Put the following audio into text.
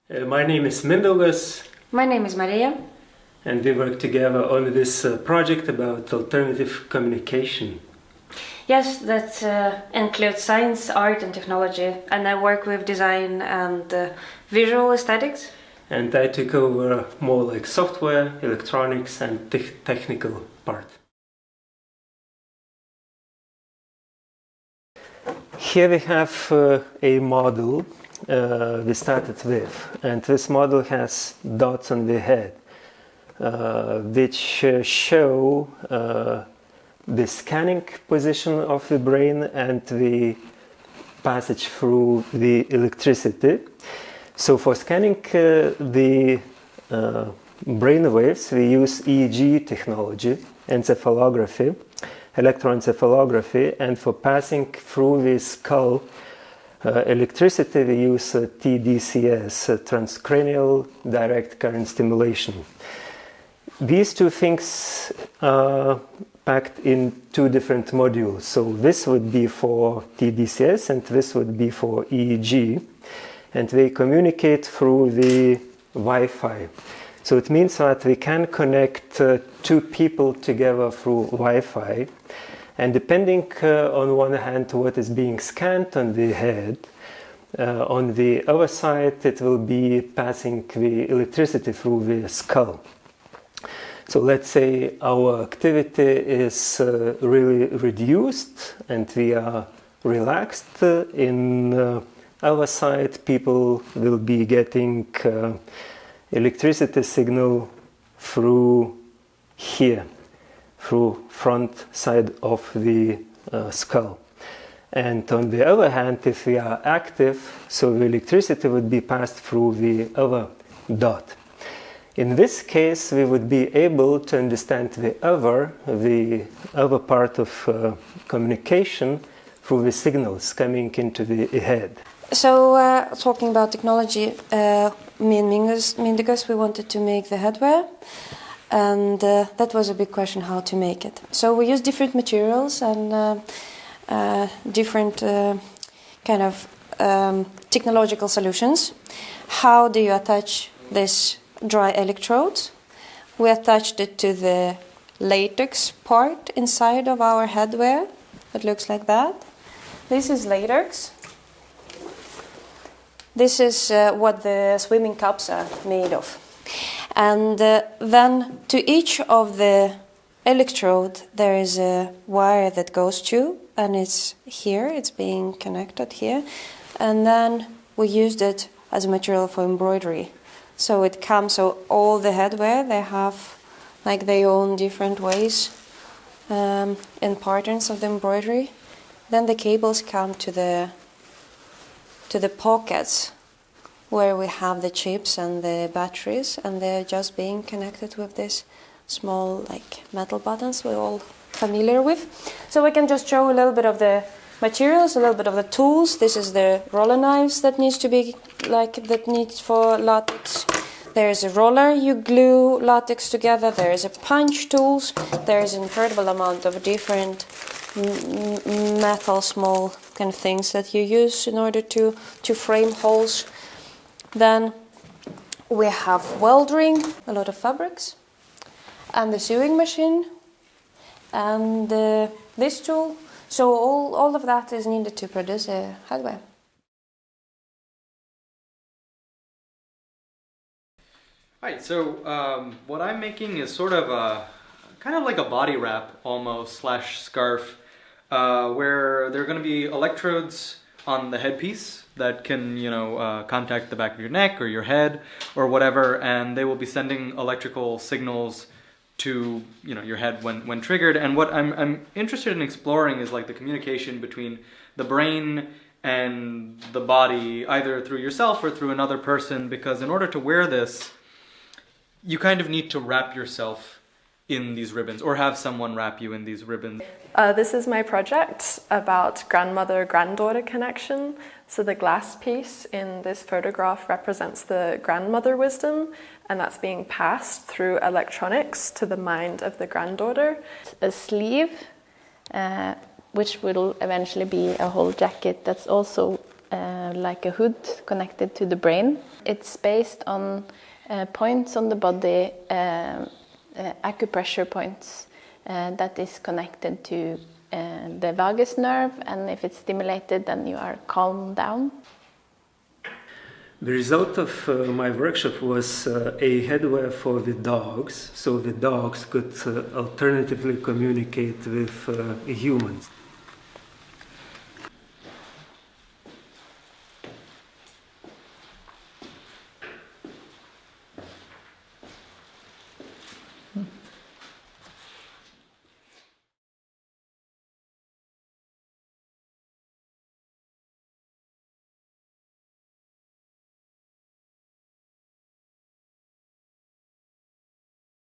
My name is Mindaugas. My name is Maria. And we work together on this project about alternative communication. Yes, that includes science, art and technology, and I work with design and visual aesthetics. And I took over more like software, electronics and technical part. Here we have a model we started with, and this model has dots on the head, which show the scanning position of the brain and the passage through the electricity. So for scanning the brain waves, we use EEG technology, encephalography, electroencephalography, and for passing through the skull electricity, we use TDCS, transcranial direct current stimulation. These two things are packed in two different modules. So this would be for TDCS and this would be for EEG. And they communicate through the Wi-Fi. So it means that we can connect two people together through Wi-Fi. And depending on one hand what is being scanned on the head, on the other side it will be passing the electricity through the skull. So let's say our activity is really reduced and we are relaxed. In our side, people will be getting electricity signal through here, through front side of the skull. And on the other hand, if we are active, so the electricity would be passed through the other dot. In this case, we would be able to understand the other part of communication through the signals coming into the head. So, talking about technology, me and Mindaugas, we wanted to make the headwear, and that was a big question how to make it. So we used different materials and different kind of technological solutions. How do you attach this dry electrodes? We attached it to the latex part inside of our headwear. It looks like that. This is latex. This is what the swimming caps are made of. And then to each of the electrode there is a wire that goes to, and it's here, it's being connected here. And then we used it as a material for embroidery. So it comes, so all the headwear, they have like their own different ways and patterns of the embroidery. Then the cables come to the pockets where we have the chips and the batteries, and they're just being connected with this small like metal buttons we're all familiar with. So we can just show a little bit of the materials, a little bit of the tools. This is the roller knives that needs to be that needs for latex. There is a roller, you glue latex together. There is a punch tools. There is an incredible amount of different metal small kind of things that you use in order to frame holes. Then we have welding, a lot of fabrics, and the sewing machine, and this tool. So all of that is needed to produce a headwear. Right, so what I'm making is sort of kind of like a body wrap almost / scarf, where there are going to be electrodes on the headpiece that can, contact the back of your neck or your head or whatever, and they will be sending electrical signals to your head when triggered. And what I'm interested in exploring is like the communication between the brain and the body, either through yourself or through another person, because in order to wear this, you kind of need to wrap yourself in these ribbons or have someone wrap you in these ribbons. This is my project about grandmother-granddaughter connection. So the glass piece in this photograph represents the grandmother wisdom, and that's being passed through electronics to the mind of the granddaughter. A sleeve, which will eventually be a whole jacket, that's also like a hood connected to the brain. It's based on points on the body, acupressure points that is connected to the vagus nerve, and if it's stimulated then you are calmed down. The result of my workshop was a headwear for the dogs, so the dogs could alternatively communicate with humans.